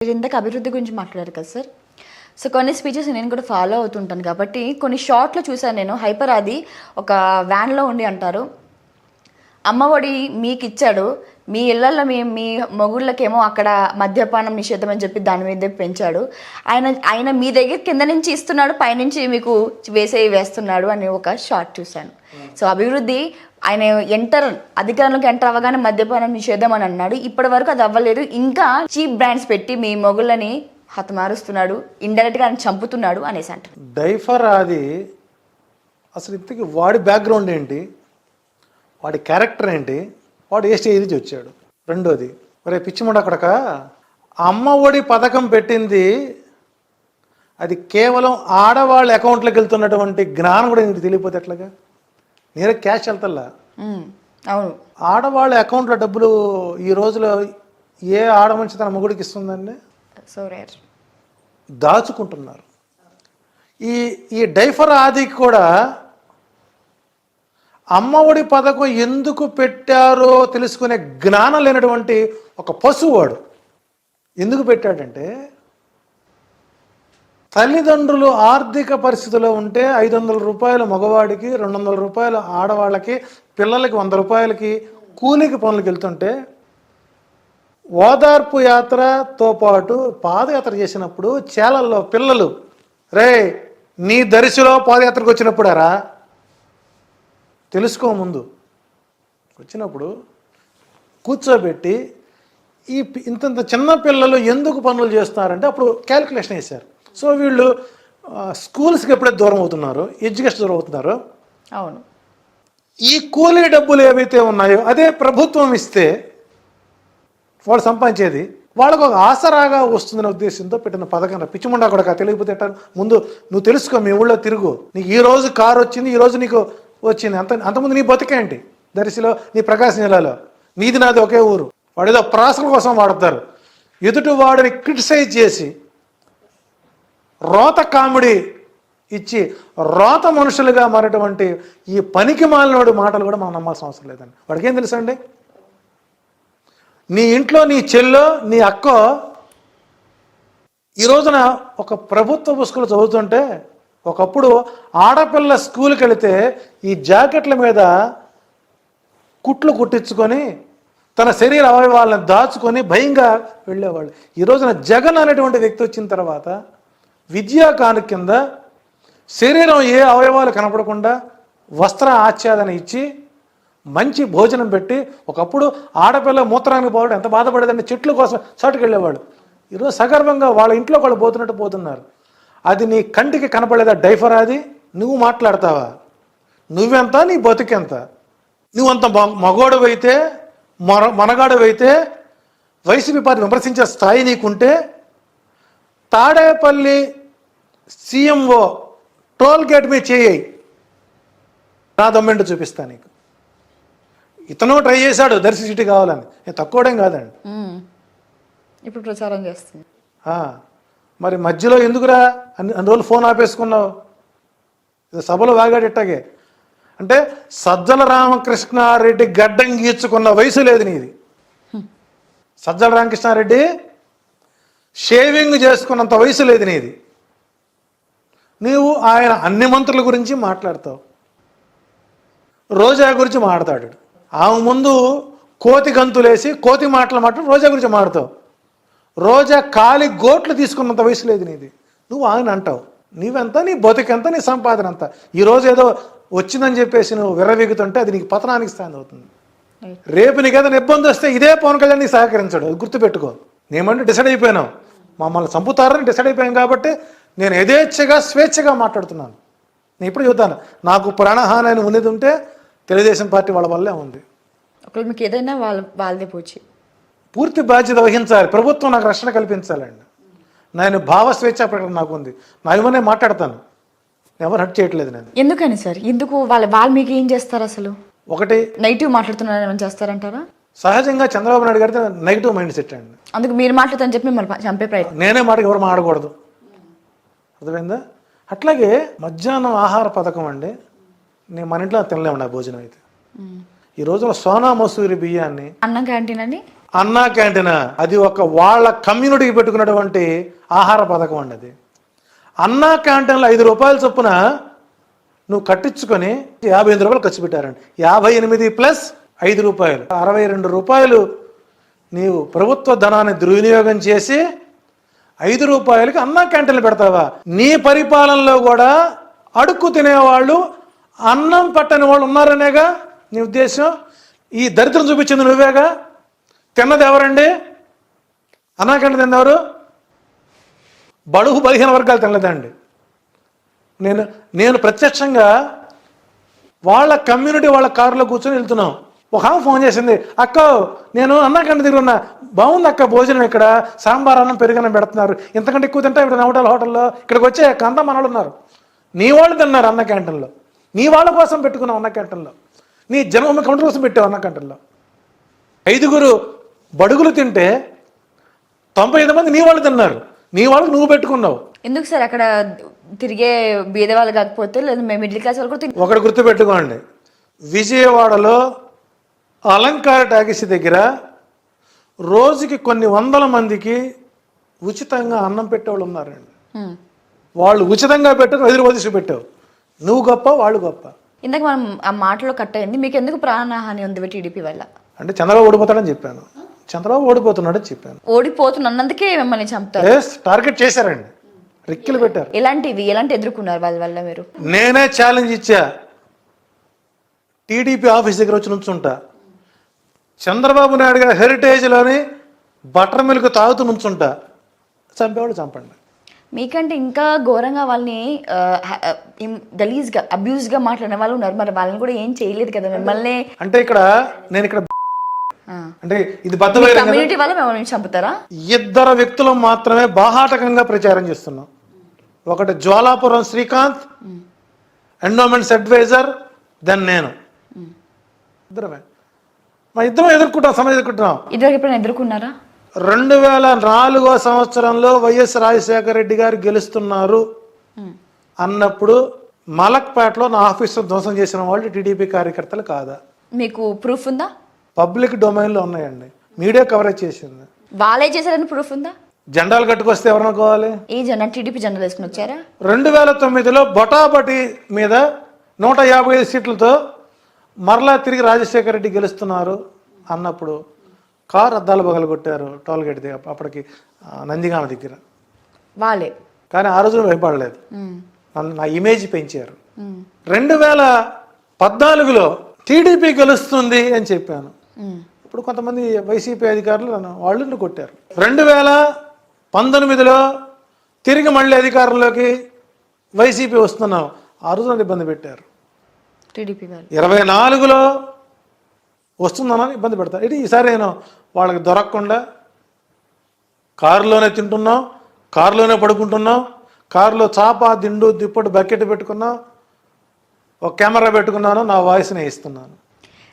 మీరు ఇందాక అభివృద్ధి గురించి మాట్లాడారు కదా సార్. సో కొన్ని స్పీచెస్ నేను కూడా ఫాలో అవుతుంటాను కాబట్టి కొన్ని షార్ట్లో చూసాను నేను. హైపర్ ఆది ఒక వ్యాన్లో ఉండి అంటారు, అమ్మఒడి మీకు ఇచ్చాడు, మీ ఇళ్లలో మీ మొగుళ్ళకేమో అక్కడ మద్యపానం నిషేధం అని చెప్పి దాని మీద పెంచాడు, ఆయన ఆయన మీ దగ్గర కింద నుంచి ఇస్తున్నాడు, పైనుంచి మీకు వేస్తున్నాడు అని ఒక షార్ట్ చూశాను. సో అభివృద్ధి ఆయన అధికారంలోకి ఎంటర్ అవ్వగానే మద్యపానం నిషేధం అని అన్నాడు. ఇప్పటి వరకు అది అవ్వలేదు. ఇంకా చీప్ బ్రాండ్స్ పెట్టి మీ మొగుళ్ళని హతమారుస్తున్నాడు, ఇండైరెక్ట్గా ఆయన చంపుతున్నాడు అనేసి అంటారు. డైఫర్ అది అసలు ఇంతకీ వాడి బ్యాక్గ్రౌండ్ ఏంటి, వాడి క్యారెక్టర్ ఏంటి, వాడు ఏ స్టేజ్ నుంచి వచ్చాడు. రెండోది, మరి పిచ్చిముండ అక్కడక అమ్మ ఒడి పథకం పెట్టింది అది కేవలం ఆడవాళ్ళ అకౌంట్లోకి వెళ్తున్నటువంటి జ్ఞానం కూడా నీకు తెలియపోతే ఎట్లాగా? నేనే క్యాష్ వెళ్తల్లా. అవును, ఆడవాళ్ళ అకౌంట్లో డబ్బులు ఈ రోజులో ఏ ఆడ మనిషి తన మొగుడికి ఇస్తుందండి? So rare. దాచుకుంటున్నారు. ఈ డైఫర్ ఆదికి కూడా అమ్మఒడి పథకం ఎందుకు పెట్టారో తెలుసుకునే జ్ఞానం లేనటువంటి ఒక పశువాడు. ఎందుకు పెట్టాడంటే, తల్లిదండ్రులు ఆర్థిక పరిస్థితిలో ఉంటే 500 రూపాయలు మగవాడికి, 200 రూపాయలు ఆడవాళ్ళకి, పిల్లలకి 100 రూపాయలకి కూలికి పనులకు వెళ్తుంటే ఓదార్పు యాత్రతో పాటు పాదయాత్ర చేసినప్పుడు చేలల్లో పిల్లలు, రే నీ దరిశిలో పాదయాత్రకు వచ్చినప్పుడారా తెలుసుకో, ముందు వచ్చినప్పుడు కూర్చోబెట్టి ఇంత చిన్న పిల్లలు ఎందుకు పనులు చేస్తున్నారంటే అప్పుడు క్యాలిక్యులేషన్ వేశారు. సో వీళ్ళు స్కూల్స్కి ఎప్పుడైతే దూరం అవుతున్నారో, ఎడ్యుకేషన్ దూరం అవుతున్నారో, అవును, ఈ కూలీ డబ్బులు ఏవైతే ఉన్నాయో అదే ప్రభుత్వం ఇస్తే వాళ్ళు సంపాదించేది వాళ్ళకు ఒక ఆసరాగా వస్తుందనే ఉద్దేశంతో పెట్టిన పథకం. పిచ్చిముండా కూడా తెలియకపోతే ముందు నువ్వు తెలుసుకో, మీ ఊళ్ళో తిరుగు, నీకు ఈ రోజు కారు వచ్చింది, ఈ రోజు నీకు వచ్చింది, అంతకుముందు నీ బతికేంటి? దర్శిలో, నీ ప్రకాశం జిల్లాలో నీది నాది ఒకే ఊరు. వాడు ఏదో ప్రాసల కోసం వాడతారు. ఎదుటి వాడిని క్రిటిసైజ్ చేసి రోత కామెడీ ఇచ్చి రోత మనుషులుగా మారేటువంటి ఈ పనికి మాలినోడి మాటలు కూడా మనం నమ్మాల్సిన అవసరం లేదండి. వాడికి ఏం తెలుసండి? నీ ఇంట్లో నీ చెల్లో, నీ అక్కో ఈ రోజున ఒక ప్రభుత్వ స్కూల్ చదువుతుంటే, ఒకప్పుడు ఆడపిల్ల స్కూల్కి వెళితే ఈ జాకెట్ల మీద కుట్లు కుట్టించుకొని తన శరీర అవయవాలను దాచుకొని భయంగా వెళ్ళేవాళ్ళు. ఈ రోజున జగన్ అనేటువంటి వ్యక్తి వచ్చిన తర్వాత విద్యా కానుక కింద శరీరం ఏ అవయవాలు కనపడకుండా వస్త్ర ఆచ్ఛాదన ఇచ్చి మంచి భోజనం పెట్టి, ఒకప్పుడు ఆడపిల్ల మూత్రానికి పోవడం ఎంత బాధపడేదంటే చెట్ల కోసం చాటుకు వెళ్ళేవాళ్ళు. ఈరోజు సగర్వంగా వాళ్ళ ఇంట్లో వాళ్ళు పోతున్నట్టు పోతున్నారు. అది నీ కంటికి కనపడేదా డైఫర్? అది నువ్వు మాట్లాడతావా? నువ్వెంత, నీ బతుకెంత? నువ్వంత మగోడవైతే, మనగాడవైతే, వైసీపీ పార్టీ విమర్శించే స్థాయి నీకుంటే, తాడేపల్లి సీఎంఓ టోల్ గేట్ మీద చేయి, నా దమ్మెంటో చూపిస్తా నీకు. ఇతను ట్రై చేశాడు దర్శి సిటీ కావాలని, నేను తక్కువడం కాదండి. ఇప్పుడు ప్రచారం చేస్తుంది. మరి మధ్యలో ఎందుకురా అన్ని రోజులు ఫోన్ ఆపేసుకున్నావు? సభలో వాగాడు ఇట్టాగే. అంటే సజ్జల రామకృష్ణారెడ్డి గడ్డం గీర్చుకున్న వయసు లేదు నీది. సజ్జల రామకృష్ణారెడ్డి షేవింగ్ చేసుకున్నంత వయసు లేదు నీది. నీవు ఆయన అన్ని మంత్రుల గురించి మాట్లాడతావు, రోజా గురించి మాట్లాడాడు. ఆమె ముందు కోతి గంతులేసి కోతి మాటలు మాట్లాడు రోజా గురించి మాట్లాడతావు. రోజా కాలి గోట్లు తీసుకున్నంత వయసు లేదు నీది. నువ్వు ఆయన అంటావు. నీవెంత, నీ బతుకెంత, నీ సంపాదన అంత. ఈరోజు ఏదో వచ్చిందని చెప్పేసి నువ్వు విర్రవీగుతుంటే అది నీకు పతనానికి స్థానం అవుతుంది. రేపు నీకు ఏదైనా ఇబ్బంది వస్తే ఇదే పవన్ కళ్యాణ్ నీకు సహకరించాడు, అది గుర్తుపెట్టుకో. నేమంటే డిసైడ్ అయిపోయినావు, మమ్మల్ని చంపుతారని డిసైడ్ అయిపోయాం కాబట్టి నేను యథేచ్ఛగా స్వేచ్ఛగా మాట్లాడుతున్నాను. నేను ఇప్పుడు చెబుతాను, నాకు ప్రాణహాని అని ఉన్నది ఉంటే తెలుగుదేశం పార్టీ వాళ్ళ వల్లే ఉంది. ఒకవేళ మీకు ఏదైనా వాళ్ళదే పోచి పూర్తి బాధ్యత వహించాలి. ప్రభుత్వం నాకు రక్షణ కల్పించాలండి. నేను భావ స్వేచ్ఛ ప్రకటన నాకు ఉంది, నా ఇవన్నీ మాట్లాడతాను, ఎవరు హట్ చేయట్లేదు నేను. ఎందుకని సార్? ఎందుకు వాళ్ళు మీకు ఏం చేస్తారు? అసలు ఒకటి నెగిటివ్ మాట్లాడుతున్నారు ఏమైనా చేస్తారంటారా? సహజంగా చంద్రబాబు నాయుడు గారితో నెగిటివ్ మైండ్ సెట్ అండి. అందుకు మీరు మాట్లాడతారని చెప్పి మిమ్మల్ని చంపే ప్రయత్నం. నేనే మాట ఎవరు మాడకూడదు, అర్థమైందా? అట్లాగే మధ్యాహ్నం ఆహార పథకం అండి, నేను మన ఇంట్లో తినలేమండి ఆ భోజనం అయితే. ఈ రోజున సోనా మసూరి బియ్యాన్ని అన్నం క్యాంటీన్ అని అన్నా క్యాంటీన్ అది ఒక వాళ్ళ కమ్యూనిటీకి పెట్టుకున్నటువంటి ఆహార పథకం అండి. అది అన్నా క్యాంటీన్లో 5 రూపాయల చొప్పున నువ్వు కట్టించుకొని 58 రూపాయలు ఖర్చు పెట్టారండి. 58 ప్లస్ 5 రూపాయలు 62 రూపాయలు నీవు ప్రభుత్వ ధనాన్ని దుర్వినియోగం చేసి 5 రూపాయలకి అన్నా క్యాంటీన్లు పెడతావా? నీ పరిపాలనలో కూడా అడుక్కు తినేవాళ్ళు, అన్నం పట్టని వాళ్ళు ఉన్నారనేగా నీ ఉద్దేశం. ఈ దరిద్రం చూపించింది నువ్వేగా. తిన్నది ఎవరండి? అన్నా క్యాంటీన్ తిన్నవారు బడుగు బలహీన వర్గాలు తినలేదండి. నేను ప్రత్యక్షంగా వాళ్ళ కమ్యూనిటీ వాళ్ళ కారులో కూర్చొని వెళ్తున్నాం. ఒక ఆమె ఫోన్ చేసింది, అక్క నేను అన్నా క్యాంటీన్ దగ్గర ఉన్నా, బాగుంది అక్క భోజనం, ఇక్కడ సాంబార్ అన్నం పెరుగన్నం పెడుతున్నారు, ఇంతకంటే ఎక్కువ తింటా ఇక్కడ నవటల హోటల్లో. ఇక్కడికి వచ్చే కంతా మనవాళ్ళు ఉన్నారు, నీ వాళ్ళు తిన్నారు అన్న క్యాంటీన్లో, నీ వాళ్ళ కోసం పెట్టుకున్నావు అన్న క్యాంటీన్లో, నీ జన్మ కౌంటర్ కోసం పెట్టావు అన్న క్యాంటీన్లో. 5 బడుగులు తింటే 95 మంది నీ వాళ్ళు తిన్నారు, నీ వాళ్ళకి నువ్వు పెట్టుకున్నావు. ఎందుకు సార్ అక్కడ తిరిగే బీద వాళ్ళు కాకపోతే లేదా మేము మిడిల్ క్లాస్ వాళ్ళు కూడా ఒకటి గుర్తుపెట్టుకోండి, విజయవాడలో అలంకార టాకీస్ దగ్గర రోజుకి కొన్ని వందల మందికి ఉచితంగా అన్నం పెట్టేవాళ్ళు ఉన్నారండి. వాళ్ళు ఉచితంగా పెట్టారు, 5 రూపాయలు తీసుకు పెట్టావు. నువ్వు గొప్ప, వాళ్ళు గొప్ప. ఇందాక మనం ఆ మాటలో కట్ అయింది, మీకు ఎందుకు ప్రాణహాని ఉంది టీడీపీ వల్ల? అంటే చంద్రబాబు ఓడిపోతాడని చెప్పాను, చంద్రబాబు ఓడిపోతున్నాడని చెప్పాను. ఓడిపోతున్నందుకే మిమ్మల్ని చంపుతారు. టార్గెట్ చేశారండి, రిక్కిలు పెట్టారు. ఎలాంటి ఎదుర్కొన్నారు వాళ్ళ వల్ల మీరు? నేనే ఛాలెంజ్ ఇచ్చా, టీడీపీ ఆఫీస్ దగ్గర వచ్చి నుంచుంటా, చంద్రబాబు నాయుడు గారి హెరిటేజ్లోని బటర్ మిల్క్ తాగుతూ నుంచుంటా, చంపేవాళ్ళు చంపండి. మీకంటే ఇంకా ఘోరంగా వాళ్ళని గలీజ్గా అబ్యూజ్గా మాట్లాడిన వాళ్ళు ఉన్నారు, మరి వాళ్ళని కూడా ఏం చేయలేదు కదా మిమ్మల్ని. అంటే నేను ఇక్కడ అంటే ఇది బద్దవైరం కమ్యూనిటీ వల్ల మిమ్మల్ని చంపుతారా? 2 వ్యక్తులు మాత్రమే బాహాటకంగా ప్రచారం చేస్తున్నాం. ఒకటి Jwalapuram Srikanth, endowments advisor, then నేను. ఇద్దరమే మా ఇద్దరం ఎదుర్కొంటాం, సమయం ఎదుర్కొంటున్నాం. ఇద్దరు ఎప్పుడైనా ఎదుర్కొన్నారా? 2004 సంవత్సరంలో వైఎస్ రాజశేఖర రెడ్డి గారు గెలుస్తున్నారు అన్నప్పుడు మలక్పేటలో నా ఆఫీసు ధ్వంసం చేసిన వాళ్ళు టీడీపీ కార్యకర్తలు కాదా? మీకు ప్రూఫ్ ఉందా? పబ్లిక్ డొమైన్లో ఉన్నాయండి, మీడియా కవరేజ్ చేసింది. వాళ్ళే చేశారని ప్రూఫ్ ఉందా? జెండాలు కట్టుకొస్తే ఎవరనుకోవాలి? ఏ జెండా? టీడీపీ జెండాలు వేసుకుని వచ్చారా? 2009లో బొటాబటి మీద 155 సీట్లతో మరలా తిరిగి రాజశేఖర రెడ్డి గెలుస్తున్నారు అన్నప్పుడు కారు అద్దాలు పగలగొట్టారు టోల్గేట్ దగ్గర, అప్పటికి నందిగామ దగ్గర. వాళ్ళే. కానీ ఆ రోజు భయపడలేదు, నా ఇమేజ్ పెంచారు. 2014లో టీడీపీ గెలుస్తుంది అని చెప్పాను. ఇప్పుడు కొంతమంది వైసీపీ అధికారులు వాళ్ళు కొట్టారు. 2019లో తిరిగి మళ్ళీ అధికారంలోకి వైసీపీ వస్తున్నాం, ఆ రోజు నన్ను ఇబ్బంది పెట్టారు టీడీపీ వాళ్ళు. 24లో వస్తుందనని ఇబ్బంది పెడతారు. ఇది ఈసారి నేను వాళ్ళకి దొరకకుండా కారులోనే తింటున్నాం, కారులోనే పడుకుంటున్నాం, కారులో చాప దిండు దిప్పటి బకెట్ పెట్టుకున్నాం, ఒక కెమెరా పెట్టుకున్నాను, నా వాయిస్ని ఇస్తున్నాను.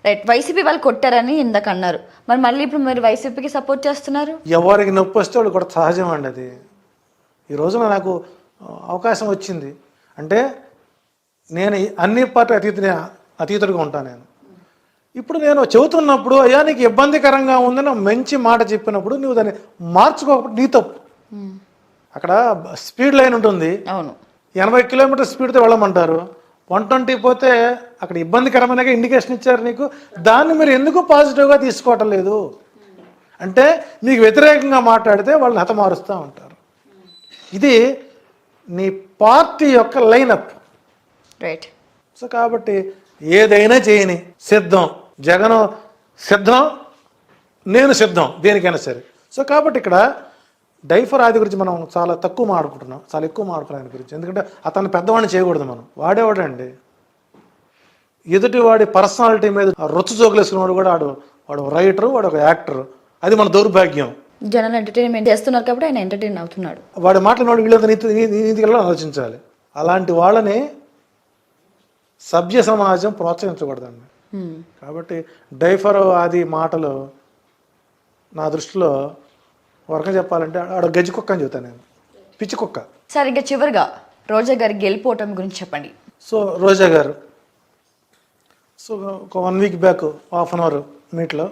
రైట్. వైసీపీ వాళ్ళు కొట్టారని ఇందాక అన్నారు, మరి మళ్ళీ ఇప్పుడు మీరు వైసీపీకి సపోర్ట్ చేస్తున్నారు. ఎవరికి నొప్పి వస్తే వాళ్ళు కూడా సహజం అండి. అది ఈ రోజున నాకు అవకాశం వచ్చింది అంటే నేను అన్ని పార్టీ అతీతుడిగా ఉంటాను. నేను ఇప్పుడు నేను చెబుతున్నప్పుడు అయ్యా నీకు ఇబ్బందికరంగా ఉందని మంచి మాట చెప్పినప్పుడు నువ్వు దాన్ని మార్చుకోకపోతే నీ తప్పు. అక్కడ స్పీడ్ లైన్ ఉంటుంది, అవును, 80 కిలోమీటర్ స్పీడ్తో వెళ్ళమంటారు, 120 పోతే అక్కడ ఇబ్బందికరమైన ఇండికేషన్ ఇచ్చారు నీకు, దాన్ని మీరు ఎందుకు పాజిటివ్గా తీసుకోవటం లేదు అంటే మీకు వ్యతిరేకంగా మాట్లాడితే వాళ్ళని హతమారుస్తూ ఉంటారు. ఇది నీ పార్టీ యొక్క లైనప్. రైట్. సో కాబట్టి ఏదైనా చేయని సిద్ధం, జగన్ సిద్ధం, నేను సిద్ధం దేనికైనా సరే. సో కాబట్టి ఇక్కడ డైఫర్ ఆది గురించి మనం చాలా తక్కువ మాట్లాడుకుంటున్నాం, చాలా ఎక్కువ మాట్లాడుకున్నాం ఆయన గురించి. ఎందుకంటే అతను పెద్దవాడిని చేయకూడదు మనం. వాడేవాడండి ఎదుటి వాడి పర్సనాలిటీ మీద రొచ్చు జోకులేసుకున్నవాడు కూడా వాడు రైటరు, వాడు ఒక యాక్టర్. అది మన దౌర్భాగ్యం. జనాలు ఎంటర్టైన్మెంట్ చేస్తున్నారు కాబట్టి ఆయన ఎంటర్టైన్ అవుతున్నాడు. వాడి మాట్లాడిన వీళ్ళంతా నీతిగా ఆలోచించాలి. అలాంటి వాళ్ళని సభ్య సమాజం ప్రోత్సహించకూడదండి. కాబట్టి డైఫర్ ఆది మాటలు నా దృష్టిలో వరకు చెప్పాలంటే ఆడ గజ్జి కుక్క అని చెబుతాను నేను, పిచ్చి కుక్క. సార్ ఇంకా చివరిగా రోజా గారి గెలిపోవటం గురించి చెప్పండి. సో రోజా గారు ఒక 1 week back half an hour మీట్లో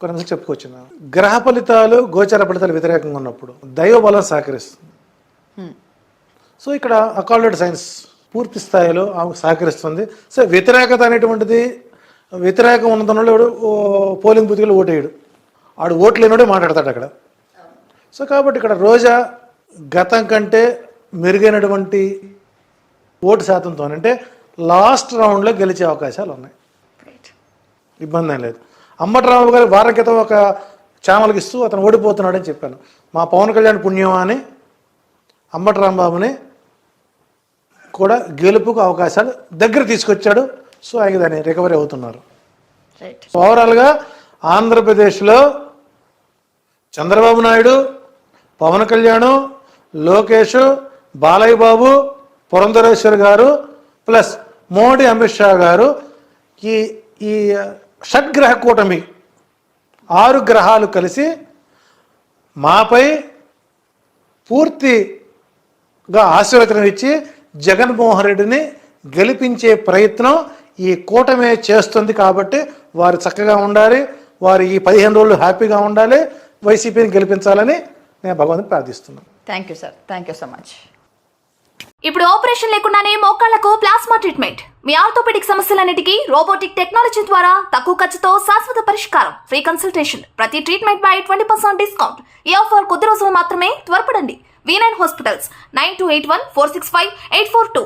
కొన్ని నిమిషాలు చెప్పుకొచ్చిన గ్రహ ఫలితాలు గోచర ఫలితాలు వ్యతిరేకంగా ఉన్నప్పుడు దైవ బలం సహకరిస్తుంది. సో ఇక్కడ అకాల్డెడ్ సైన్స్ పూర్తి స్థాయిలో ఆమెకు సహకరిస్తుంది. సో వ్యతిరేకత అనేటువంటిది వ్యతిరేకం ఉన్నదన్నోడు ఎవడు పోలింగ్ బూత్లో ఓటేయడు, ఆడు ఓట్లు లేనివాడే మాట్లాడతాడు అక్కడ. సో కాబట్టి ఇక్కడ రోజా గతం కంటే మెరుగైనటువంటి ఓటు శాతంతో అంటే లాస్ట్ రౌండ్లో గెలిచే అవకాశాలు ఉన్నాయి, ఇబ్బంది ఏం లేదు. అంబటి రాంబాబు గారు వారం క్రితం ఒక ఛానల్కి ఇస్తూ అతను ఓడిపోతున్నాడని చెప్పాను. మా పవన్ కళ్యాణ్ పుణ్యమా అని అంబటి రాంబాబుని కూడా గెలుపుకు అవకాశాలు దగ్గర తీసుకొచ్చాడు. సో ఆయన దాన్ని రికవరీ అవుతున్నారు. ఓవరాల్గా ఆంధ్రప్రదేశ్లో చంద్రబాబు నాయుడు, పవన్ కళ్యాణ్, లోకేష్, బాలయ్య బాబు, పురంధరేశ్వర్ గారు ప్లస్ మోడీ, అమిత్ షా గారు ఈ షడ్గ్రహ కూటమి 6 గ్రహాలు కలిసి మాపై పూర్తిగా ఆశీర్వచనం ఇచ్చి జగన్మోహన్ రెడ్డిని గెలిపించే ప్రయత్నం ఈ కూటమే చేస్తుంది. కాబట్టి వారు చక్కగా ఉండాలి, వారు ఈ 15 రోజులు హ్యాపీగా ఉండాలి, వైసీపీని గెలిపించాలని నేను భగవంతుని ప్రార్థిస్తున్నాను. Thank you sir, thank you so much. ఇప్పుడు ఆపరేషన్ లేకుండానే మోకాళ్లకు ప్లాస్మా ట్రీట్మెంట్, మీ ఆర్థోపెడిక్ సమస్యలన్నిటికీ రోబోటిక్ టెక్నాలజీ ద్వారా తక్కువ ఖర్చుతో శాశ్వత పరిష్కారం, ఫ్రీ కన్సల్టేషన్, ప్రతి ట్రీట్మెంట్ పై 20% డిస్కౌంట్. ఈ ఆఫర్ కొద్ది రోజులు మాత్రమే, త్వరపడండి. V9 hospitals 9281465842.